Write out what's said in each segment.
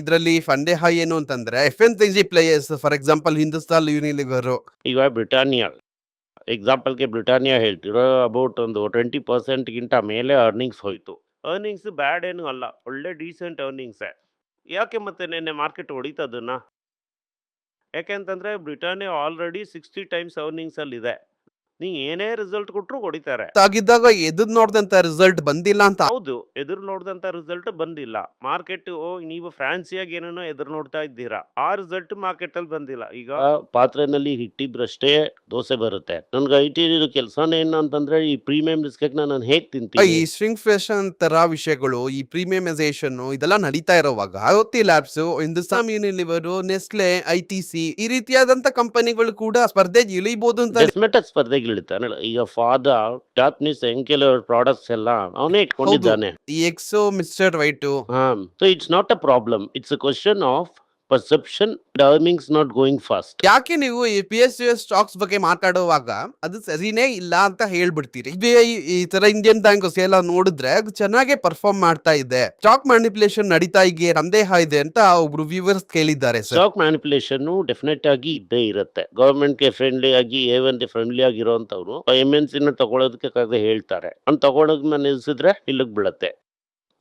ಇದರಲ್ಲಿ ಫಂಡೆ ಹೈ ಏನು ಅಂತಂದ್ರೆ FMCG players for example Hindustan Unilever. ಈಗ ಬ್ರಿಟಾನಿಯಾ ಎಕ್ಸಾಂಪಲ್ಗೆ ಬ್ರಿಟಾನಿಯಾ ಹೇಳ್ತಿರೋ ಅಬೌಟ್ ಒಂದು 20% ಮೇಲೆ ಅರ್ನಿಂಗ್ಸ್ ಹೋಯ್ತು. ಅರ್ನಿಂಗ್ಸ್ ಬ್ಯಾಡ್ ಏನು ಅಲ್ಲ, ಒಳ್ಳೆ ಡೀಸೆಂಟ್ ಅರ್ನಿಂಗ್ಸೇ. ಯಾಕೆ ಮತ್ತೆ ನಿನ್ನೆ ಮಾರ್ಕೆಟ್ ಹೊಡಿತದನ್ನ? ಯಾಕೆಂತಂದ್ರೆ ಬ್ರಿಟಾನಿಯಾ ಆಲ್ರೆಡಿ 60 ಟೈಮ್ಸ್ ಅರ್ನಿಂಗ್ಸ್ ಅಲ್ಲಿ ಇದೆ. ನೀ ಏನೇ ರಿಸಲ್ಟ್ ಕೊಟ್ಟರು ಹೊಡಿತಾರೆ. ಆಗಿದ್ದಾಗ ಎದುರು ನೋಡ್ದಂತ ರಿಸಲ್ಟ್ ಬಂದಿಲ್ಲ ಅಂತ. ಹೌದು, ಎದುರು ನೋಡ್ದಂತ ರಿಸಲ್ಟ್ ಬಂದಿಲ್ಲ. ಮಾರ್ಕೆಟ್ ನೀವು ಫ್ರಾನ್ಸಿಯಾಗಿ ಏನೇನೋ ಎದುರು ನೋಡ್ತಾ ಇದ್ದೀರಾ, ಆ ರಿಸಲ್ಟ್ ಮಾರ್ಕೆಟ್ ಅಲ್ಲಿ ಬಂದಿಲ್ಲ. ಈಗ ಪಾತ್ರೆನಲ್ಲಿ ಹಿಟ್ಟಿದ್ರಷ್ಟೇ ದೋಸೆ ಬರುತ್ತೆ. ನನ್ಗೆ IT ಕೆಲಸನೇ ಏನು ಅಂತಂದ್ರೆ ಈ ಪ್ರೀಮಿಯಂ ಬಿಸ್ಕೆಟ್ ನಾನು ಹೇಗ್ ಈ ತಿಂತೀನಿ. ಸ್ಟ್ರಿಂಗ್ ಫ್ಯಾಷನ್ ತರ ವಿಷಯಗಳು, ಈ ಪ್ರೀಮಿಯಮೈಸೇಷನ್ ಇದೆಲ್ಲ ನಡೀತಾ ಇರುವಾಗ IOT labs, Hindustan Unilever, Nestle, ITC ಈ ರೀತಿಯಾದಂತ ಕಂಪನಿಗಳು ಕೂಡ ಸ್ಪರ್ಧೆಗೆ ಇಳಿಬಹುದು ಅಂತ. ಡೆಫಿನೆಟ್ ಸ್ಪರ್ಧೆಗೆ ಇಳಿತಾನೆ. ಈಗ ಫಾದರ್ ಜಾಪನೀಸ್ ಕೆಲವು ಪ್ರಾಡಕ್ಟ್ಸ್ ಎಲ್ಲ ಅವನೇ ಇಟ್ಕೊಂಡಿದ್ದಾನೆ. ಈ Exo mister white. So it's not a problem, it's a question of perception. Earnings not going fast. ಯಾಕೆ ನೀವು ಈ PSU ಸ್ಟಾಕ್ಸ್ ಬಗ್ಗೆ ಮಾತಾಡುವಾಗ ಅದು ಸರಿನೇ ಇಲ್ಲ ಅಂತ ಹೇಳ್ಬಿಡ್ತೀರಿ? SBI ಈ ತರ ಇಂಡಿಯನ್ ಬ್ಯಾಂಕ್ಸ್ ಎಲ್ಲ ನೋಡಿದ್ರೆ ಅದು ಚೆನ್ನಾಗೆ ಪರ್ಫಾರ್ಮ್ ಮಾಡ್ತಾ ಇದೆ, ಸ್ಟಾಕ್ ಮ್ಯಾನಿಪುಲೇಷನ್ ನಡೀತಾ ಇದೆ, ಸಂದೇಹ ಇದೆ ಅಂತ ಒಬ್ರು ವ್ಯೂವರ್ಸ್ ಕೇಳಿದ್ದಾರೆ ಸರ್. ಸ್ಟಾಕ್ ಮ್ಯಾನಿಪುಲೇಷನ್ ಡೆಫಿನೆಟ್ ಆಗಿ ಇದ್ದೇ ಇರುತ್ತೆ. ಗವರ್ಮೆಂಟ್ ಗೆ ಫ್ರೆಂಡ್ಲಿ ಆಗಿ A1 ಫ್ರೆಂಡ್ಲಿ ಆಗಿರೋಂಥವ್ರು MNC ನ ತಗೊಳೋದಕ್ಕೆ ಹೇಳ್ತಾರೆ. ಅವ್ನು ತಗೊಳೋದ್ ನಿಲ್ಸಿದ್ರೆ ಇಲ್ಲಿಗೆ ಬೀಳುತ್ತೆ.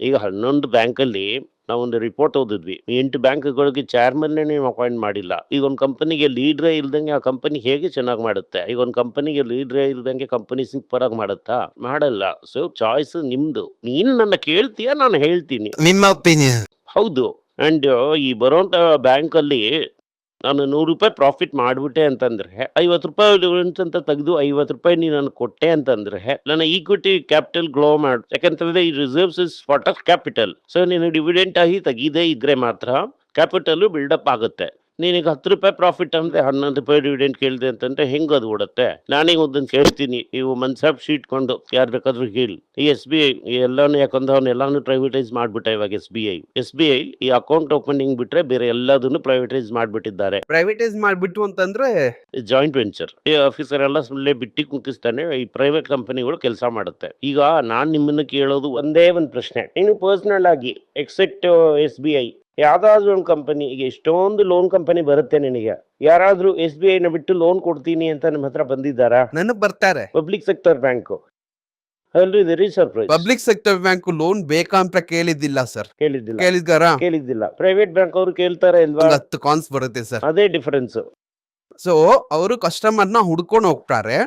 ಈಗ 11 ಬ್ಯಾಂಕಲ್ಲಿ ನಾವೊಂದು ರಿಪೋರ್ಟ್ ಓದಿದ್ವಿ, 8 ಬ್ಯಾಂಕ್ಗಳಿಗೆ ಚೇರ್ಮನ್ ನೀವು ಅಪಾಯಿಂಟ್ ಮಾಡಿಲ್ಲ. ಈಗ ಒಂದು ಕಂಪನಿಗೆ ಲೀಡ್ರೇ ಇಲ್ದಂಗೆ ಆ ಕಂಪನಿ ಹೇಗೆ ಚೆನ್ನಾಗಿ ಮಾಡುತ್ತೆ? ಈಗ ಒಂದು ಕಂಪನಿಗೆ ಲೀಡ್ರೇ ಇಲ್ದಂಗೆ ಕಂಪನಿ ಸೂಪರ್ ಆಗಿ ಮಾಡುತ್ತಾ? ಮಾಡಲ್ಲ. ಸೊ ಚಾಯ್ಸ್ ನಿಮ್ದು. ನೀನು ನನ್ನ ಕೇಳ್ತೀಯ, ನಾನು ಹೇಳ್ತೀನಿ ನಿಮ್ಮ ಒಪಿನಿಯನ್. ಹೌದು. ಅಂಡ್ ಈ ಬರೋಂತ ಬ್ಯಾಂಕ್ ಅಲ್ಲಿ ನಾನು 100 ರೂಪಾಯಿ ಪ್ರಾಫಿಟ್ ಮಾಡ್ಬಿಟ್ಟೆ ಅಂತಂದ್ರೆ 50 ರೂಪಾಯಿ ಅಂತ ತೆಗೆದು 50 ರೂಪಾಯಿ ನೀನು ನಾನು ಕೊಟ್ಟೆ ಅಂತಂದ್ರೆ ನನ್ನ ಈಕ್ವಿಟಿ ಕ್ಯಾಪಿಟಲ್ ಗ್ರೋ ಮಾಡು. ಯಾಕಂತಂದ್ರೆ ಈ reserves is part of capital. So ನೀನು ಡಿವಿಡೆಂಟ್ ಆಗಿ ತೆಗೀದೇ ಇದ್ರೆ ಮಾತ್ರ ಕ್ಯಾಪಿಟಲ್ ಬಿಲ್ಡಪ್ ಆಗುತ್ತೆ. ನೀನೀಗ 10 ರೂಪಾಯಿ ಪ್ರಾಫಿಟ್ ಅಂದ್ರೆ 11 ರೂಪಾಯಿ ಡಿವಿಡೆಂಟ್ ಕೇಳಿದೆ ಅಂತಂದ್ರೆ ಹೆಂಗ್ ಅದು ಓಡುತ್ತೆ? ನಾನೀಗ ಒಂದನ್ನು ಕೇಳ್ತೀನಿ, ನೀವು ಮನ್ಸಾಬ್ ಶೀಟ್ ಕೊಂಡು ಯಾರು ಬೇಕಾದ್ರೂ ಹೇಳಿ. ಈ SBI ಎಲ್ಲಾನು, ಯಾಕಂದ್ರೆ ಅವನ್ನೆಲ್ಲಾನು ಪ್ರೈವೇಟೈಸ್ ಮಾಡ್ಬಿಟ್ಟ ಇವಾಗ. SBI ಈ ಅಕೌಂಟ್ ಓಪನಿಂಗ್ ಬಿಟ್ರೆ ಬೇರೆ ಎಲ್ಲದನ್ನು ಪ್ರೈವೇಟೈಸ್ ಮಾಡ್ಬಿಟ್ಟಿದ್ದಾರೆ. ಪ್ರೈವೇಟೈಸ್ ಮಾಡ್ಬಿಟ್ಟು ಅಂತಂದ್ರೆ ಜಾಯಿಂಟ್ ವೆಂಚರ್. ಈ ಆಫೀಸರ್ ಎಲ್ಲ ಸುಮ್ಮನೆ ಬಿಟ್ಟಿ ಕುಂತಿಸ್ತಾನೆ, ಈ ಪ್ರೈವೇಟ್ ಕಂಪನಿಗಳು ಕೆಲಸ ಮಾಡುತ್ತೆ. ಈಗ ನಾನ್ ನಿಮ್ಮನ್ನ ಕೇಳೋದು ಒಂದೇ ಒಂದು ಪ್ರಶ್ನೆ, ನೀನು ಪರ್ಸನಲ್ ಆಗಿ ಎಕ್ಸೆಪ್ಟ್ SBI ಯಾವ್ದಾದ್ರು ಒಂದು ಕಂಪನಿ, ಈಗ ಎಷ್ಟೊಂದು ಲೋನ್ ಕಂಪನಿ ಬರುತ್ತೆ ನಿನಗೆ, ಯಾರಾದ್ರೂ SBI ನ ಬಿಟ್ಟು ಲೋನ್ ಕೊಡ್ತೀನಿ ಅಂತ ನಿಮ್ಮ ಹತ್ರ ಬಂದಿದ್ದಾರಾ? ನನಗ್ ಬರ್ತಾರೆ. ಪಬ್ಲಿಕ್ ಸೆಕ್ಟರ್ ಬ್ಯಾಂಕ್ ಅಲ್ರಿ, very surprise. Public sector bank loan ಬೇಕಾ ಅಂತ ಕೇಳಿದ್ದಿಲ್ಲ ಸರ್. ಕೇಳಿದ್ದಾರಾ? ಕೇಳಿದ್ದಿಲ್ಲ. ಪ್ರೈವೇಟ್ ಬ್ಯಾಂಕ್ ಅವರು ಕೇಳ್ತಾರೆ ಇಲ್ವಾ? 10 ಕಾನ್ಸ್ ಬರುತ್ತೆ ಸರ್. ಅದೇ ಡಿಫರೆನ್ಸ್. ಸೊ ಅವರು ಕಸ್ಟಮರ್ನ ಹುಡ್ಕೊಂಡು ಹೋಗ್ತಾರೆ,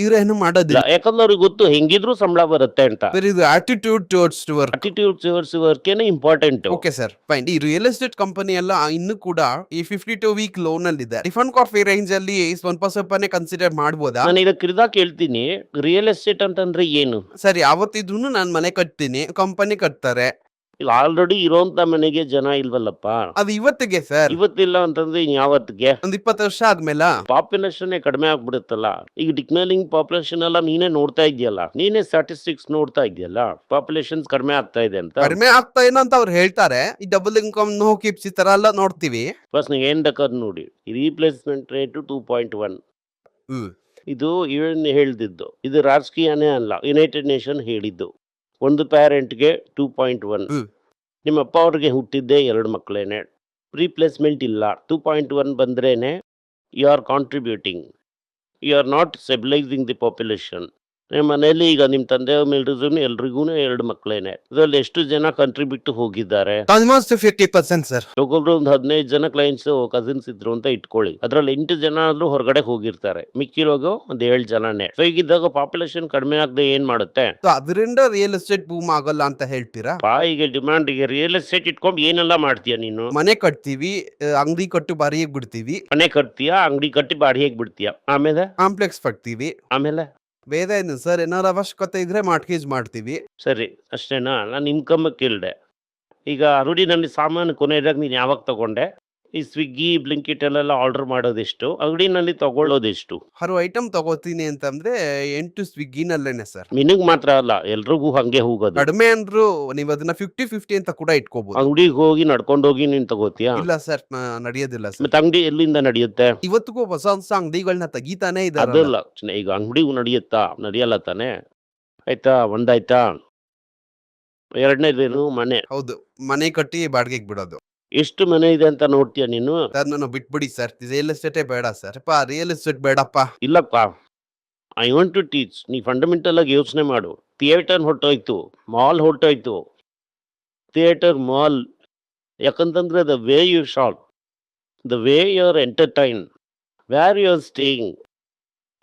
ಇವ್ರೇನು ಮಾಡೋದಿಲ್ಲ. ಯಾಕಂದ್ರೆ ಅವ್ರಿಗೆ ಗೊತ್ತು ಹೆಂಗಿದ್ರು ಸಂಬಳ ಬರುತ್ತೆ ಅಂತ. ಇದು attitude towards work. Attitude towards work ಏನೇ ಇಂಪಾರ್ಟೆಂಟ್. Okay sir, fine. ಈ ರಿಯಲ್ ಎಸ್ಟೇಟ್ ಕಂಪನಿ ಎಲ್ಲ ಇನ್ನು ಕೂಡ ಈ 52 ವೀಕ್ ಲೋನ್ ಅಲ್ಲಿ ಇದೆ. ರಿಫಂಡ್ ಕಾಫಿ ರೇಂಜ್ ಅಲ್ಲಿ ಸ್ವಲ್ಪನೇ ಕನ್ಸಿಡರ್ ಮಾಡ್ಬೋದಾ? ನಾನು ಇದಕ್ಕಿದಾಗ ಕೇಳ್ತೀನಿ, ರಿಯಲ್ ಎಸ್ಟೇಟ್ ಅಂತಂದ್ರೆ ಏನು? ಸರ್, ಯಾವತ್ತಿದ್ರು ನಾನು ಮನೆ ಕಟ್ತೀನಿ, ಕಂಪನಿ ಕಟ್ತಾರೆ. ಈಗ ಆಲ್ರೆಡಿ ಇರೋಂತ ಮನೆಗೆ ಜನ ಇಲ್ವಲ್ಲಪ್ಪ. ಅದು ಇವತ್ತಿಗೆ ಸರ್. ಇವತ್ತಿಲ್ಲ ಅಂತಂದ್ರೆ ಯಾವತ್ತಿಗೆ? ಒಂದ್ 20 ವರ್ಷ ಆದ್ಮೇಲೆ ಪಾಪ್ಯುಲೇಷನ್ ಕಡಿಮೆ ಆಗ್ಬಿಡುತ್ತಲ್ಲ. ಈಗ ಡಿಕ್ಲೈನಿಂಗ್ ಪಾಪ್ಯುಲೇಷನ್ ಎಲ್ಲ ನೀನೇ ನೋಡ್ತಾ ಇದೆಯಲ್ಲ, ನೀನೇ ಸ್ಟಾಟಿಸ್ಟಿಕ್ಸ್ ನೋಡ್ತಾ ಇದೆಯಲ್ಲ, ಪಾಪ್ಯುಲೇಷನ್ ಕಡಿಮೆ ಆಗ್ತಾ ಇದೆ ಅಂತ. ಕಡಿಮೆ ಆಗ್ತಾ ಏನೋ ಅಂತ ಅವ್ರು ಹೇಳ್ತಾರೆ. ಈ ಡಬಲ್ ಇನ್ಕಮ್, ನೋ ಕಿಪ್ಸ್ ಈ ತರ ಎಲ್ಲ ನೋಡ್ತೀವಿ. ಫಸ್ಟ್ ನೀವು ಏನ್ ಬೇಕಾದ್ ನೋಡಿ, ರೀಪ್ಲೇಸ್ಮೆಂಟ್ ರೇಟ್ 2.1. ಇದು ಇವನ್ ಹೇಳ್ದಿದ್ದು, ಇದು ರಾಜಕೀಯನೇ ಅಲ್ಲ, ಯುನೈಟೆಡ್ ನೇಷನ್ ಹೇಳಿದ್ದು. ಒಂದು ಪ್ಯಾರೆಂಟ್ಗೆ 2.1. ನಿಮ್ಮ ಅಪ್ಪ ಅವ್ರಿಗೆ ಹುಟ್ಟಿದ್ದೆ 2 ಮಕ್ಕಳೇನೆ. ರೀಪ್ಲೇಸ್ಮೆಂಟ್ ಇಲ್ಲ. 2.1 ಬಂದ್ರೇನೆ you are contributing, you are not stabilising the population. ನಿಮ್ಮ ಮನೆಯಲ್ಲಿ ಈಗ ನಿಮ್ಮ ತಂದೆ ಮೇಲ್ರಿದ್ರು ಎಲ್ರಿಗೂ 2 ಮಕ್ಕಳೇನೆ. ಇದರಲ್ಲಿ ಎಷ್ಟು ಜನ ಕಂಟ್ರಿಬ್ಯೂಟ್ ಹೋಗಿದ್ದಾರೆ? Almost 50% sir. ಒಬ್ಬೊಬ್ರು ಒಂದು 15 ಜನ ಕ್ಲೈಂಟ್ಸ್ ಕಸಿನ್ಸ್ ಇದ್ರು ಅಂತ ಇಟ್ಕೊಳ್ಳಿ, ಅದ್ರಲ್ಲಿ 8 ಜನ ಆದ್ರೂ ಹೊರಗಡೆ ಹೋಗಿರ್ತಾರೆ, ಮಿಕ್ಕಿರೋದು ಒಂದು 7 ಜನನೇ. ಸೊ ಹೀಗಿದ್ದಾಗ ಪಾಪ್ಯುಲೇಷನ್ ಕಡಿಮೆ ಆಗದೆ ಏನ್ ಮಾಡುತ್ತೆ? ಅದರಿಂದ ರಿಯಲ್ ಎಸ್ಟೇಟ್ ಬೂಮ್ ಆಗಲ್ಲ ಅಂತ ಹೇಳ್ತೀರಾ? ಈಗ ಡಿಮಾಂಡ್, ಈಗ ರಿಯಲ್ ಎಸ್ಟೇಟ್ ಇಟ್ಕೊಂಡು ಏನೆಲ್ಲ ಮಾಡ್ತೀಯ ನೀನು? ಮನೆ ಕಟ್ತೀವಿ, ಅಂಗಡಿ ಕಟ್ಟು ಬಾಡಿಗೆ ಬಿಡ್ತೀವಿ. ಮನೆ ಕಟ್ತೀಯಾ, ಅಂಗಡಿ ಕಟ್ಟಿ ಬಾಡಿಗೆಗೆ ಬಿಡ್ತೀಯಾ, ಆಮೇಲೆ ಕಾಂಪ್ಲೆಕ್ಸ್ ಕಟ್ತೀವಿ, ಆಮೇಲೆ ಬೇರೆ ಏನು ಸರ್, ಏನಾದ್ರು ಅವಶ್ಯಕತೆ ಇದ್ರೆ ಮಾರ್ಟ್ಗೇಜ್ ಮಾಡ್ತೀವಿ. ಸರಿ, ಅಷ್ಟೇನಾ? ನಾನು ಇನ್ಕಮ್ ಕೇಳಿದೆ. ಈಗ ಅಂಗಡಿನಲ್ಲಿ ಸಾಮಾನು ಕೊನೆಯದಾಗ ನೀನು ಯಾವಾಗ ತಗೊಂಡೆ? ಈ ಸ್ವಿಗ್ಗಿ, ಬ್ಲಿಂಕಿಟ್ ಎಲ್ಲ ಆರ್ಡರ್ ಮಾಡೋದೆಷ್ಟು? ಅಂಗಡಿನಲ್ಲಿ ತಗೊಳ್ಳೋದೆಷ್ಟು? 6 ಐಟಮ್ ತಗೋತೀನಿ ಅಂತಂದ್ರೆ 8 ಸ್ವಿಗ್ಗಿನಲ್ಲೇನೆ ಸರ್. ನಿನಗ್ ಮಾತ್ರ ಅಲ್ಲ, ಎಲ್ರಿಗೂ ಹಂಗೆ ಹೋಗೋದು. ಕಡಿಮೆ ಅಂದ್ರು ನೀವು ಅದನ್ನ 50-50 ಅಂತ ಕೂಡ ಇಟ್ಕೋಬಹುದು. ಅಂಗಡಿಗೆ ಹೋಗಿ ನಡ್ಕೊಂಡು ಹೋಗಿ ನೀನ್ ತಗೋತೀಯಾ? ಇಲ್ಲ ಸರ್, ನಡೆಯೋದಿಲ್ಲ ಸರ್. ಮತ್ತೆ ಅಂಗಡಿ ಎಲ್ಲಿಂದ ನಡೆಯುತ್ತೆ? ಇವತ್ತಿಗೂ ಹೊಸ ಹೊಸ ಅಂಗಡಿಗಳನ್ನ ತೆಗಿತಾನೆ ಇದ್ದಾರೆ. ಅದಲ್ಲ, ಈಗ ಅಂಗಡಿ ನಡೆಯುತ್ತಾ? ನಡೆಯಲ್ಲ ತಾನೆ. ಆಯ್ತಾ, ಒಂದಾಯ್ತಾ? ಎರಡನೇದೇನು ಮನೆ. ಹೌದು. ಮನೆ ಕಟ್ಟಿ ಬಾಡಿಗೆಗೆ ಬಿಡೋದು. ಎಷ್ಟು ಮನೆ ಇದೆ ಅಂತ ನೋಡ್ತೀಯ ನೀನು? ಸರ್ ನಾನು ಬಿಟ್ಬಿಡಿ ಸರ್. ರಿಯಲ್ ಎಸ್ಟೇಟೇ ಬೇಡ ಸರ್. ರಿಯಲ್ ಎಸ್ಟೇಟ್ ಬೇಡಪ್ಪ. ಇಲ್ಲಪ್ಪ. I want to teach. ನೀ ಫಂಡಮೆಂಟಲ್ ಆಗಿ ಯೋಚನೆ ಮಾಡು. ಥಿಯೇಟರ್ ಹೊರಟೋಯ್ತು, ಮಾಲ್ ಹೊರಟೋಯ್ತು. ಥಿಯೇಟರ್, ಮಾಲ್, ಯಾಕಂತಂದ್ರೆ the way you shop, the way you are entertain, where you are staying.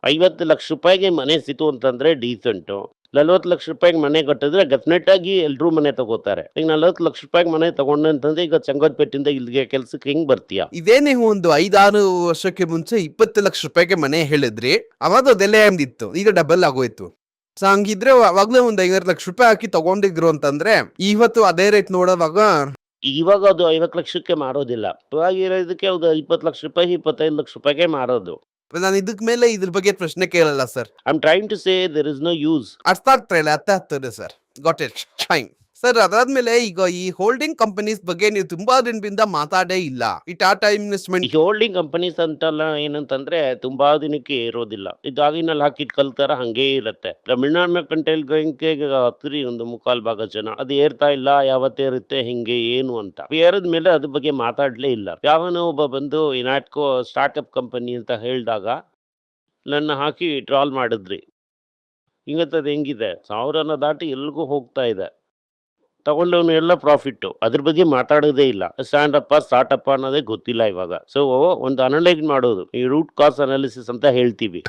50 lakh ರೂಪಾಯಿಗೆ ಮನೆ ಸಿತು ಅಂತಂದ್ರೆ ಡೀಸೆಂಟು. 40 ಲಕ್ಷ ರೂಪಾಯಿಗೆ ಮನೆ ಕಟ್ಟಿದ್ರೆ ಡೆಫಿನೆಟ್ ಆಗಿ ಎಲ್ರೂ ಮನೆ ತಗೋತಾರೆ. ಈಗ 40 ಲಕ್ಷ ರೂಪಾಯಿಗೆ ಮನೆ ತಗೊಂಡೆ ಅಂತಂದ್ರೆ ಈಗ ಚಂಗೋದ್ಪೇಟಿಂದ ಇಲ್ಲಿಗೆ ಕೆಲ್ಸಕ್ಕೆ ಹೆಂಗ್ ಬರ್ತೀಯ? ಇದೇ ನೀವು ಒಂದು 5-6 ವರ್ಷಕ್ಕೆ ಮುಂಚೆ 20 ಲಕ್ಷ ರೂಪಾಯಿಗೆ ಮನೆ ಹೇಳಿದ್ರಿ. ಅವಾಗ ಅದೆಲ್ಲ ಎಂದಿತ್ತು. ಈಗ ಡಬಲ್ ಆಗೋಯ್ತು. ಸೊ ಹಂಗಿದ್ರೆ ಅವಾಗ್ಲೇ ಒಂದು 50 ಲಕ್ಷ ರೂಪಾಯಿ ಹಾಕಿ ತಗೊಂಡಿದ್ರು ಅಂತಂದ್ರೆ ಇವತ್ತು ಅದೇ ರೇಟ್ ನೋಡೋವಾಗ ಇವಾಗ ಅದು 50 ಲಕ್ಷಕ್ಕೆ ಮಾರೋದಿಲ್ಲ. ಇವಾಗ ಇರೋದಕ್ಕೆ ಅದು 20 ಲಕ್ಷ ರೂಪಾಯಿ, 25 ಲಕ್ಷ ರೂಪಾಯಿಗೆ ಮಾರೋದು. ನಾನು ಇದಕ್ ಮೇಲೆ ಇದ್ರ ಬಗ್ಗೆ ಪ್ರಶ್ನೆ ಕೇಳಲ್ಲ sir. I am trying to say there is no use. ಅರ್ಥ ಆಗ್ತಾ ಇಲ್ಲ. ಅರ್ಥ ಆಗ್ತದೆ sir. Got it. Fine sir. ಅದಾದ್ಮೇಲೆ ಈಗ ಈ ಹೋಲ್ಡಿಂಗ್ ಕಂಪನೀಸ್ ಬಗ್ಗೆ ನೀವು ತುಂಬಾ ದಿನದಿಂದ ಮಾತಾಡೇ ಇಲ್ಲ. ಈ ಟಾಟಾ ಇನ್ವೆಸ್ಟ್ಮೆಂಟ್, ಈ ಹೋಲ್ಡಿಂಗ್ ಕಂಪನೀಸ್ ಅಂತೆಲ್ಲ ಏನಂತಂದ್ರೆ ತುಂಬಾ ದಿನಕ್ಕೆ ಇರೋದಿಲ್ಲ. ಇದಾಗಿನಲ್ಲಿ ಹಾಕಿದ್ ಕಲ್ತಾರ ಹಂಗೇ ಇರುತ್ತೆ. ತಮಿಳ್ನಾಡು ಮೆರ್ಕೆಂಟೈಲ್ ಬ್ಯಾಂಕ್ಗೆ ಹತ್ತಿರಿ ಒಂದು 3/4 ಭಾಗ ಜನ ಅದು ಏರ್ತಾ ಇಲ್ಲ, ಯಾವತ್ತೇರುತ್ತೆ, ಹಿಂಗೆ ಏನು ಅಂತ. ಏರಿದ ಮೇಲೆ ಅದ್ರ ಬಗ್ಗೆ ಮಾತಾಡ್ಲೇ ಇಲ್ಲ. ಯಾವನೋ ಒಬ್ಬ ಬಂದು ಇನಾಟ್ಕೋ ಸ್ಟಾರ್ಟ್ಅಪ್ ಕಂಪನಿ ಅಂತ ಹೇಳಿದಾಗ ನನ್ನ ಹಾಕಿ ಟ್ರಾಲ್ ಮಾಡಿದ್ರಿ. ಇವತ್ತದು ಹೆಂಗಿದೆ? 1000 ದಾಟಿ ಎಲ್ಗೂ ಹೋಗ್ತಾ ಇದೆ. ತಗೊಂಡವನು ಎಲ್ಲ ಪ್ರಾಫಿಟ್. ಅದ್ರ ಬಗ್ಗೆ ಮಾತಾಡೋದೇ ಇಲ್ಲ. ಸ್ಟಾರ್ಟ್ಅಪ್ ಅನ್ನೋದೇ ಗೊತ್ತಿಲ್ಲ ಇವಾಗ. ಸೊ ಒಂದು ಅನಲೈಸ್ ಮಾಡೋದು, ಈ ರೂಟ್ ಕಾಸ್ ಅನಾಲಿಸಿಸ್ ಅಂತ ಹೇಳ್ತೀವಿ.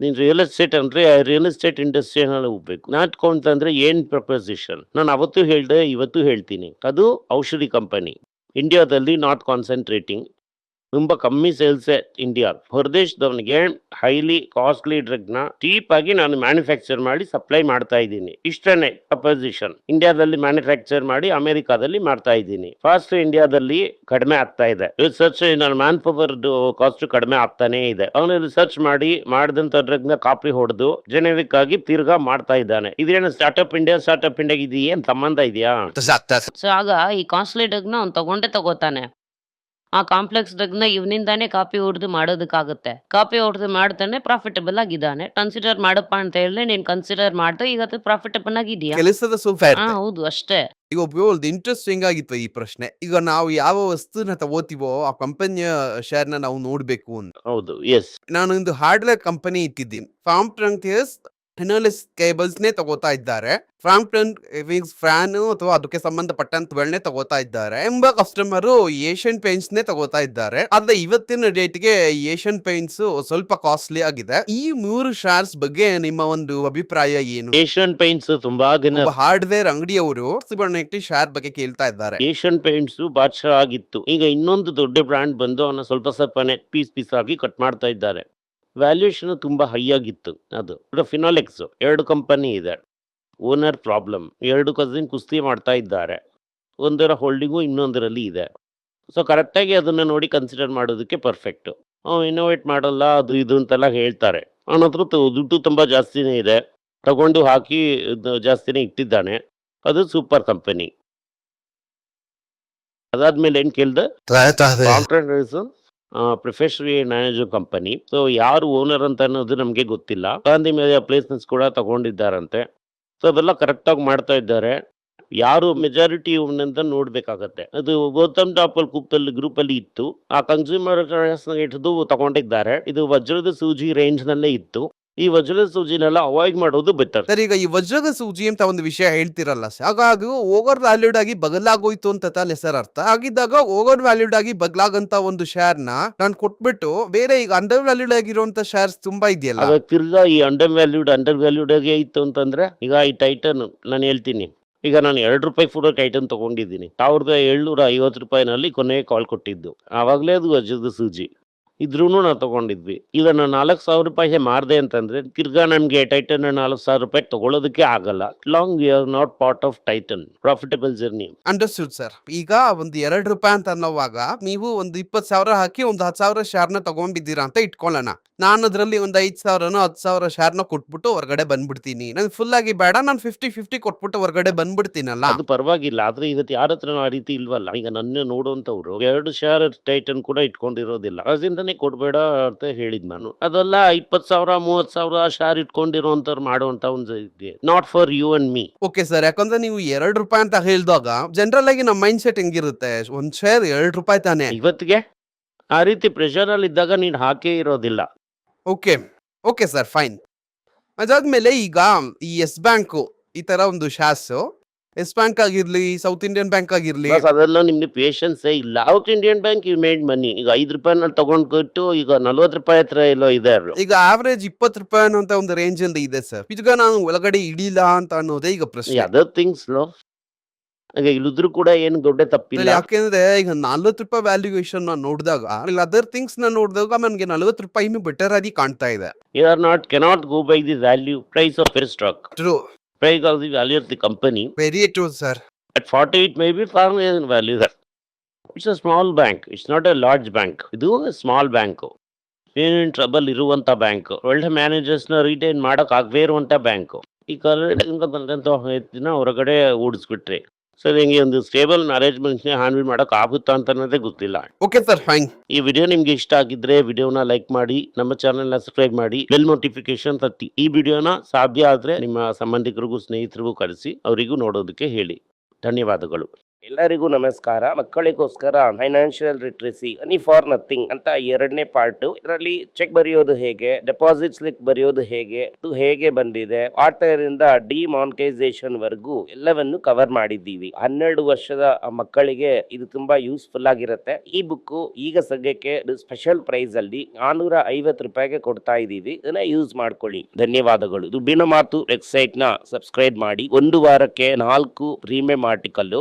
ನೀನ್ ರಿಯಲ್ ಎಸ್ಟೇಟ್ ಅಂದ್ರೆ ರಿಯಲ್ ಎಸ್ಟೇಟ್ ಇಂಡಸ್ಟ್ರಿ ಹೋಗ್ಬೇಕು. ನಾಟ್ಕೋ ಅಂತಂದ್ರೆ ಏನ್ ಪ್ರಪೋಸಿಷನ್? ನಾನು ಅವತ್ತು ಹೇಳ್ದೆ, ಇವತ್ತು ಹೇಳ್ತೀನಿ. ಅದು ಔಷಧಿ ಕಂಪನಿ. ಇಂಡಿಯಾದಲ್ಲಿ ನಾಟ್ ಕಾನ್ಸಂಟ್ರೇಟಿಂಗ್, ತುಂಬಾ ಕಮ್ಮಿ ಸೇಲ್ಸ್ ಇಂಡಿಯಾ. ಹೊರದೇಶದವನಿಗೆ ಹೈಲಿ ಕಾಸ್ಟ್ಲಿ ಡ್ರಗ್ ನ ಚೀಪ್ ಆಗಿ ನಾನು ಮ್ಯಾನುಫ್ಯಾಕ್ಚರ್ ಮಾಡಿ ಸಪ್ಲೈ ಮಾಡ್ತಾ ಇದ್ದೀನಿ. ಇಷ್ಟನೇ ಅಪೋಸಿಷನ್. ಇಂಡಿಯಾದಲ್ಲಿ ಮ್ಯಾನುಫ್ಯಾಕ್ಚರ್ ಮಾಡಿ ಅಮೆರಿಕಾದಲ್ಲಿ ಮಾಡ್ತಾ ಇದ್ದೀನಿ. ಫಾಸ್ಟ್ ಇಂಡಿಯಾದಲ್ಲಿ ಕಡಿಮೆ ಆಗ್ತಾ ಇದೆ. ರಿಸರ್ಚ್ ನಾನು ಮ್ಯಾನ್ ಪವರ್ ಕಾಸ್ಟ್ ಕಡಿಮೆ ಆಗ್ತಾನೆ ಇದೆ. ಅವನು ರಿಸರ್ಚ್ ಮಾಡಿ ಮಾಡಿದಂತ ಡ್ರಗ್ ನ ಕಾಪಿ ಹೊಡೆದು ಜೆನೆರಿಕ್ ಆಗಿ ತಿರ್ಗಾ ಮಾಡ್ತಾ ಇದ್ದಾನೆ. ಇದೇನು ಸ್ಟಾರ್ಟ್ಅಪ್ ಇಂಡಿಯಾ ಇದು ಏನ್ ಸಂಬಂಧ ಇದೆಯಾ? ಸೊ ಆಗ ಈ ಕಾಸ್ಟ್ಲಿ ಡ್ರಗ್ ನ ಅವ್ನು ತಗೋತಾನೆ. ಆ ಕಾಂಪ್ಲೆಕ್ಸ್ ಡ್ರಗ್ ನ ಇವನಿಂದಾನೇ ಕಾಪಿ ಹೊಡೆದು ಮಾಡೋದಕ್ಕಾಗುತ್ತೆ. ಕಾಪಿ ಹೊಡೆದು ಮಾಡ್ತಾನೆ, ಪ್ರಾಫಿಟಬಲ್ ಆಗಿದ್ದಾನೆ. ಕನ್ಸಿಡರ್ ಮಾಡಪ್ಪ ಅಂತ ಹೇಳಿ ನೀನ್ ಕನ್ಸಿಡರ್ ಮಾಡ್ದೆ, ಈಗ ಅದು ಪ್ರಾಫಿಟಬಲ್ ಆಗಿದೆಯಾ? ಕೆಲಸದ ಸುಫಾ ಹಾ ಇರುತ್ತೆ. ಹೌದು, ಅಷ್ಟೇ. ಈಗ ಒಂದು ಇಂಟ್ರೆಸ್ಟಿಂಗ್ ಆಗಿತ್ತು ಈ ಪ್ರಶ್ನೆ. ಈಗ ನಾವು ಯಾವ ವಸ್ತುನ ತಗೋತೀವೋ ಆ ಕಂಪನಿಯ ಶೇರ್ ನ ನಾವು ನೋಡ್ಬೇಕು ಅಂತ. ಹೌದು, ಎಸ್. ನಾನು ಒಂದು ಹಾರ್ಡ್ವೇರ್ ಕಂಪನಿ ಇಟ್ಟಿದ್ದೀನಿ. ಫಾರ್ಮ್ ಟ್ರಂಕ್ಸ್ ಹಿನೋಲಿಸ್ ಕೇಬಲ್ಸ್ ನೇ ತಗೋತಾ ಇದ್ದಾರೆ. ಫಾರ್ಮ್ ಟ್ರಂಕ್ ಫ್ಯಾನ್ ಅಥವಾ ಅದಕ್ಕೆ ಸಂಬಂಧಪಟ್ಟಂತಗಳನ್ನೇ ತಗೋತಾ ಇದ್ದಾರೆ. ಎಂಬ ಕಸ್ಟಮರ್ ಏಷ್ಯನ್ ಪೇಂಟ್ಸ್ ನೇ ತಗೋತಾ ಇದ್ದಾರೆ. ಆದ್ರೆ ಇವತ್ತಿನ ಡೇಟ್ಗೆ ಏಷ್ಯನ್ ಪೇಂಟ್ಸ್ ಸ್ವಲ್ಪ ಕಾಸ್ಟ್ಲಿ ಆಗಿದೆ. ಈ 3 ಶೇರ್ಸ್ ಬಗ್ಗೆ ನಿಮ್ಮ ಒಂದು ಅಭಿಪ್ರಾಯ ಏನು? ಏಷ್ಯನ್ ಪೇಂಟ್ಸ್ ತುಂಬಾ ದಿನ ಹಾರ್ಡ್ವೇರ್ ಅಂಗಡಿಯವರು ಶೇರ್ ಬಗ್ಗೆ ಕೇಳ್ತಾ ಇದ್ದಾರೆ. ಏಷ್ಯನ್ ಪೇಂಟ್ಸ್ ಬಾದ್ಶಾ ಆಗಿತ್ತು. ಈಗ ಇನ್ನೊಂದು ದೊಡ್ಡ ಬ್ರ್ಯಾಂಡ್ ಬಂದು ಅವನ ಸ್ವಲ್ಪನೇ ಪೀಸ್ ಆಗಿ ಕಟ್ ಮಾಡ್ತಾ ಇದ್ದಾರೆ. ವ್ಯಾಲ್ಯೂಯೇಷನ್ ತುಂಬಾ ಹೈ ಆಗಿತ್ತು. ಅದು ಫಿನಾಲೆಕ್ಸ್ 2 ಕಂಪನಿ ಇದೆ. Owner problem. 2 ಕಸಿನ್ ಕುಸ್ತಿ ಮಾಡ್ತಾ ಇದ್ದಾರೆ. ಒಂದರ ಹೋಲ್ಡಿಂಗು ಇನ್ನೊಂದರಲ್ಲಿ ಇದೆ. ಸೊ ಕರೆಕ್ಟಾಗಿ ಅದನ್ನ ನೋಡಿ ಕನ್ಸಿಡರ್ ಮಾಡೋದಕ್ಕೆ ಪರ್ಫೆಕ್ಟ್. ಇನೋವೇಟ್ ಮಾಡಲ್ಲ, ಅದು ಇದು ಅಂತೆಲ್ಲ ಹೇಳ್ತಾರೆ. ಅವನ ಹತ್ರ ದುಡ್ಡು ತುಂಬಾ ಜಾಸ್ತಿನೇ ಇದೆ. ತಗೊಂಡು ಹಾಕಿ ಜಾಸ್ತಿನೇ ಇಟ್ಟಿದ್ದಾನೆ. ಅದು ಸೂಪರ್ ಕಂಪನಿ. ಅದಾದ್ಮೇಲೆ ಏನ್ ಕೇಳ್ದೆ? ಪ್ರೊಫೆಷನರಿ ಮ್ಯಾನೇಜರ್ ಕಂಪನಿ. ಸೊ ಯಾರು ಓನರ್ ಅಂತ ಅನ್ನೋದು ನಮ್ಗೆ ಗೊತ್ತಿಲ್ಲ. ಗಾಂಧಿ ಮೀಡಿಯಾ ಪ್ಲೇಸ್ಮೆಂಟ್ಸ್ ಕೂಡ ತಗೊಂಡಿದ್ದಾರಂತೆ. ಸೊ ಅದೆಲ್ಲ ಕರೆಕ್ಟ್ ಆಗಿ ಮಾಡ್ತಾ ಇದ್ದಾರೆ. ಯಾರು ಮೆಜಾರಿಟಿ ಅಂತ ನೋಡ್ಬೇಕಾಗತ್ತೆ. ಅದು ಗೌತಮ್ ಟಾಪಲ್ ಗ್ರೂಪ್ ಅಲ್ಲಿ ಇತ್ತು. ಆ ಕನ್ಸ್ಯೂಮರ್ ಹಿಡಿದು ತಗೊಂಡಿದ್ದಾರೆ. ಇದು ವಜ್ರದ ಸೂಜಿ ರೇಂಜ್ ನಲ್ಲೇ ಇತ್ತು. ಈ ವಜ್ರದ ಸೂಜಿನೆಲ್ಲ ಅವಾಯ್ಡ್ ಮಾಡೋದು ಬೆಟರ್. ಸರ್, ಈಗ ಈ ವಜ್ರದ ಸೂಜಿ ಅಂತ ಒಂದು ವಿಷಯ ಹೇಳ್ತಿರಲ್ಲ ಸರ್, ಹಾಗಾಗಿ ಓವರ್ ವ್ಯಾಲ್ಯೂಡ್ ಆಗಿ ಬದಲಾಗೋಯ್ತು ಅಂತ ತಾನೆ ಸರ್ ಅರ್ಥ. ಆಗಿದ್ದಾಗ ಓವರ್ ವ್ಯಾಲ್ಯೂಡ್ ಆಗಿ ಬದಲಾಗಂತ ಒಂದು ಶೇರ್ ನ ನಾನು ಕೊಟ್ಬಿಟ್ಟು ಬೇರೆ ಈಗ ಅಂಡರ್ ವ್ಯಾಲ್ಯೂಡ್ ಆಗಿರುವಂತ ಶೇರ್ಸ್ ತುಂಬಾ ಇದೆಯಲ್ಲ, ಅವಾಗ ತಿರ್ಗಾ ಈ ಅಂಡರ್ ವ್ಯಾಲ್ಯೂಡ್ ಆಗಿ ಇತ್ತು ಅಂತಂದ್ರೆ, ಈಗ ಈ ಟೈಟನ್ ನಾನು ಹೇಳ್ತೀನಿ. ಈಗ ನಾನು 2 ರೂಪಾಯಿ ಫುಡ್ ಟೈಟನ್ ತಗೊಂಡಿದ್ದೀನಿ. 1750 ರೂಪಾಯಿನಲ್ಲಿ ಕೊನೆ ಕಾಲ್ ಕೊಟ್ಟಿದ್ದು. ಆವಾಗಲೇ ಅದು ವಜ್ರದ ಸೂಜಿ ಇದ್ರೂ ನಾವು ತಗೊಂಡಿದ್ವಿ. ಇದನ್ನ 4000 ರೂಪಾಯಿಗೆ ಮಾರ್ದೆ ಅಂತಂದ್ರೆ ತಿರ್ಗಾ ನಮ್ಗೆ ಟೈಟನ್ 4000 ರೂಪಾಯಿ ತಗೊಳ್ಳೋದಕ್ಕೆ ಆಗಲ್ಲ. Long we are not part of tighten. Profitable journey. Understood sir. ಈಗ ಒಂದು 2 ರೂಪಾಯಿ ಅಂತ ಅನ್ನೋವಾಗ ನೀವು ಒಂದು 20,000 ಹಾಕಿ ಒಂದು 10,000 ಶೇರ್ ನ ತಗೊಂಡಿದ್ದೀರಾ ಅಂತ ಇಟ್ಕೊಳ್ಳೋಣ. ನಾನು ಅದ್ರಲ್ಲಿ ಒಂದು 5,000ನೋ 10,000 ಶೇರ್‌ನೋ ಕೊಟ್ಬಿಟ್ಟು ಹೊರಗಡೆ ಬಂದ್ಬಿಡ್ತೀನಿ. ನಂಗೆ ಫುಲ್ ಆಗಿ ಬೇಡ, ನಾನು 50-50 ಕೊಟ್ಬಿಟ್ಟು ಹೊರಗಡೆ ಬಂದ್ಬಿಡ್ತೀನಲ್ಲ. ಅದು ಪರವಾಗಿಲ್ಲ. ಆದ್ರೆ ಇವತ್ತು ಯಾರ ಹತ್ರನೂ ಆ ರೀತಿ ಇಲ್ವಲ್ಲ. ಈಗ ನನ್ನ ನೋಡುವಂತವ್ರು 2 ಶೇರ್ ಟೈಟನ್ ಕೂಡ ಇಟ್ಕೊಂಡಿರೋದಿಲ್ಲ. ಅದರಿಂದನೇ ಕೊಡ್ಬೇಡ ಅಂತ ಹೇಳಿದ್ ನಾನು. ಅದೆಲ್ಲ 20,000 30,000 ಶೇರ್ ಇಟ್ಕೊಂಡಿರುವಂತವ್ರು ಮಾಡುವಂತ ಒಂದು ಇದೆ. Not for you and me. Okay sir. ಯಾಕಂದ್ರೆ ನೀವು ₹2 ಅಂತ ಹೇಳ್ದಾಗ ಜನರಲ್ ಆಗಿ ನಮ್ಮ ಮೈಂಡ್ ಸೆಟ್ ಹೆಂಗಿರುತ್ತೆ? ಒಂದ್ ಶೇರ್ ₹2 ತಾನೇ. ಇವತ್ತಿಗೆ ಆ ರೀತಿ ಪ್ರೆಷರ್ ಅಲ್ಲಿ ಇದ್ದಾಗ ನೀನ್ ಹಾಕೇ ಇರೋದಿಲ್ಲ. ಓಕೆ. Okay sir, fine. ಅದಾದ್ಮೇಲೆ ಈಗ ಈ ಯೆಸ್ ಬ್ಯಾಂಕು ಈ ತರ ಒಂದು ಶೇರ್ಸು ಯೆಸ್ ಬ್ಯಾಂಕ್ ಆಗಿರ್ಲಿ, ಸೌತ್ ಇಂಡಿಯನ್ ಬ್ಯಾಂಕ್ ಆಗಿರ್ಲಿ, ಬಸ್ ಅದೆಲ್ಲ ನಿಮ್ಗೆ ಪೇಷನ್ಸೇ ಇಲ್ಲ. South Indian Bank you made money. ಈಗ ₹5 ತಗೊಂಡ್ಬಿಟ್ಟು ಈಗ ₹40 ಹತ್ರ ಎಲ್ಲೋ ಇದೆ ಅದು. ಈಗ ಆವರೇಜ್ ₹20 ಅಂತ ಒಂದು ರೇಂಜ್ ಅಲ್ಲಿ ಇದೆ ಸರ್. ಈಗ ನಾನು ಒಳಗಡೆ ಇಳಿಲ್ಲ ಅಂತ ಅನ್ನೋದೇ ಈಗ ಪ್ರಶ್ನೆ. Other things low. ಈಗ ಇಳಿದ್ರು ಕೂಡ ಏನು ದೊಡ್ಡ ತಪ್ಪಿಲ್ಲ. ಯಾಕೆಂದ್ರೆ ಈಗ ₹40 ವ್ಯಾಲ್ಯೂಯೇಷನ್ ನೋಡಿದಾಗ ಅದರ್ ಥಿಂಗ್ಸ್ ನ ನೋಡಿದಾಗ ನನಗೆ ₹40 ಬೆಟರ್ ಆಗಿ ಕಾಣ್ತಾ ಇದೆ. You are not cannot go by the value price of your stock. True. Price of the value of the company. Very true sir. At 40 it may be far more than value there. It's a small bank. It's not a large bank. ಇದು small bank. ಏನೇನು trouble ಇರುವಂತ bank. ಒಳ್ಳೆ managers ನ retain ಮಾಡಕ್ ಆಗದೇ ಇರುವಂತ bank. ಈ ಕರ್ನಾಟಕದಿಂದ ಬಂದಂತ ದಿನ ಹೊರಗಡೆ ಓಡಿಸ್ಬಿಟ್ರೆ ಸರ್ ಹಿಂಗೆ ಒಂದು ಸ್ಟೇಬಲ್ ಅರೇಂಜ್ಮೆಂಟ್ಸ್ ಹ್ಯಾಂಡಲ್ ಮಾಡಕ್ ಆಗುತ್ತಾ ಅಂತ ಅನ್ನೋದೇ ಗೊತ್ತಿಲ್ಲ. Okay sir, fine. ಈ ವಿಡಿಯೋ ನಿಮ್ಗೆ ಇಷ್ಟ ಆಗಿದ್ರೆ ವಿಡಿಯೋನ ಲೈಕ್ ಮಾಡಿ, ನಮ್ಮ ಚಾನೆಲ್ನ ಸಬ್ಸ್ಕ್ರೈಬ್ ಮಾಡಿ, ಬೆಲ್ ನೋಟಿಫಿಕೇಶನ್ ತಟ್ಟಿ. ಈ ವಿಡಿಯೋನ ಸಾಧ್ಯ ಆದ್ರೆ ನಿಮ್ಮ ಸಂಬಂಧಿಕರಿಗೂ ಸ್ನೇಹಿತರಿಗೂ ಕಳಿಸಿ ಅವರಿಗೂ ನೋಡೋದಕ್ಕೆ ಹೇಳಿ. ಧನ್ಯವಾದಗಳು. ಎಲ್ಲರಿಗೂ ನಮಸ್ಕಾರ. ಮಕ್ಕಳಿಗೋಸ್ಕರ financial literacy money for nothing ಅಂತ 2ನೇ ಪಾರ್ಟ್. ಇದರಲ್ಲಿ ಚೆಕ್ ಬರೆಯೋದು ಹೇಗೆ, ಡೆಪಾಸಿಟ್ ಸ್ಲಿಪ್ ಬರೆಯೋದು ಹೇಗೆ, ಇದು ಹೇಗೆ ಬಂದಿದೆ, ಆಟರಿಂದ ಡಿಮಾನಿಟೈಸೇಷನ್ ವರೆಗೂ ಎಲ್ಲವನ್ನು ಕವರ್ ಮಾಡಿದ್ದೀವಿ. 12 ವರ್ಷದ ಮಕ್ಕಳಿಗೆ ಇದು ತುಂಬಾ ಯೂಸ್ಫುಲ್ ಆಗಿರುತ್ತೆ. ಈ ಬುಕ್ ಈಗ ಸದ್ಯಕ್ಕೆ ಸ್ಪೆಷಲ್ ಪ್ರೈಸ್ ಅಲ್ಲಿ ₹450 ಕೊಡ್ತಾ ಇದ್ದೀವಿ. ಇದನ್ನ ಯೂಸ್ ಮಾಡ್ಕೊಳ್ಳಿ. ಧನ್ಯವಾದಗಳು. ದುಡ್ಡಿನ ಮಾತು ವೆಬ್ಸೈಟ್ ನ ಸಬ್ಸ್ಕ್ರೈಬ್ ಮಾಡಿ. 1 ವಾರಕ್ಕೆ 4 ಪ್ರೀಮಿಯಂ ಆರ್ಟಿಕಲ್,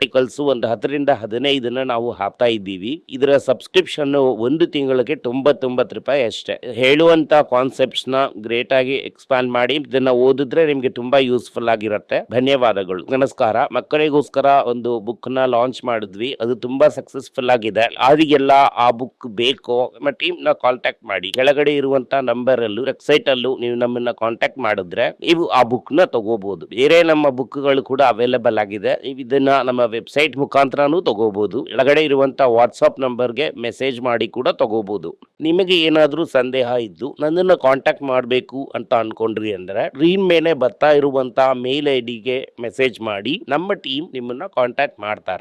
ಆರ್ಟಿಕಲ್ಸ್ ಒಂದು 10ರಿಂದ 15 ನಾವು ಹಾಕ್ತಾ ಇದ್ದೀವಿ. ಇದರ ಸಬ್ಸ್ಕ್ರಿಪ್ಷನ್ 1 ತಿಂಗಳಿಗೆ ₹99 ಅಷ್ಟೇ. ಹೇಳುವಂತ ಕಾನ್ಸೆಪ್ಟ್ಸ್ ನ ಗ್ರೇಟ್ ಆಗಿ ಎಕ್ಸ್ಪ್ಯಾಂಡ್ ಮಾಡಿ ಇದನ್ನ ಓದಿದ್ರೆ ನಿಮ್ಗೆ ತುಂಬಾ ಯೂಸ್ಫುಲ್ ಆಗಿರುತ್ತೆ. ಧನ್ಯವಾದಗಳು. ನಮಸ್ಕಾರ. ಮಕ್ಕಳಿಗೋಸ್ಕರ ಒಂದು ಬುಕ್ ನ ಲಾಂಚ್ ಮಾಡಿದ್ವಿ. ಅದು ತುಂಬಾ ಸಕ್ಸಸ್ಫುಲ್ ಆಗಿದೆ. ಯಾರಿಗೆಲ್ಲ ಆ ಬುಕ್ ಬೇಕೋ ನಮ್ಮ ಟೀಮ್ ನ ಕಾಂಟ್ಯಾಕ್ಟ್ ಮಾಡಿ. ಕೆಳಗಡೆ ಇರುವಂತ ನಂಬರ್ ಅಲ್ಲೂ ವೆಬ್ಸೈಟ್ ಅಲ್ಲೂ ನೀವು ನಮ್ಮನ್ನ ಕಾಂಟ್ಯಾಕ್ಟ್ ಮಾಡಿದ್ರೆ ನೀವು ಆ ಬುಕ್ ನ ತಗೋಬಹುದು. ಬೇರೆ ನಮ್ಮ ಬುಕ್ ಗಳು ಕೂಡ ಅವೈಲೇಬಲ್ ಆಗಿದೆ. ಇದನ್ನ ನಮ್ಮ ವೆಬ್ಸೈಟ್ ಮುಖಾಂತರನೂ ತಗೋಬಹುದು. ಕೆಳಗಡೆ ಇರುವಂತ ವಾಟ್ಸ್ಆಪ್ ನಂಬರ್ಗೆ ಮೆಸೇಜ್ ಮಾಡಿ ಕೂಡ ತಗೋಬಹುದು. ನಿಮಗೆ ಏನಾದ್ರೂ ಸಂದೇಹ ಇದ್ದು ನನ್ನನ್ನು ಕಾಂಟ್ಯಾಕ್ಟ್ ಮಾಡಬೇಕು ಅಂತ ಅನ್ಕೊಂಡ್ರಿ ಅಂದ್ರೆ ಸ್ಕ್ರೀನ್ ಮೇಲೆ ಬರ್ತಾ ಇರುವಂತ ಮೇಲ್ ಐಡಿಗೆ ಮೆಸೇಜ್ ಮಾಡಿ. ನಮ್ಮ ಟೀಮ್ ನಿಮ್ಮನ್ನ ಕಾಂಟ್ಯಾಕ್ಟ್ ಮಾಡ್ತಾರೆ.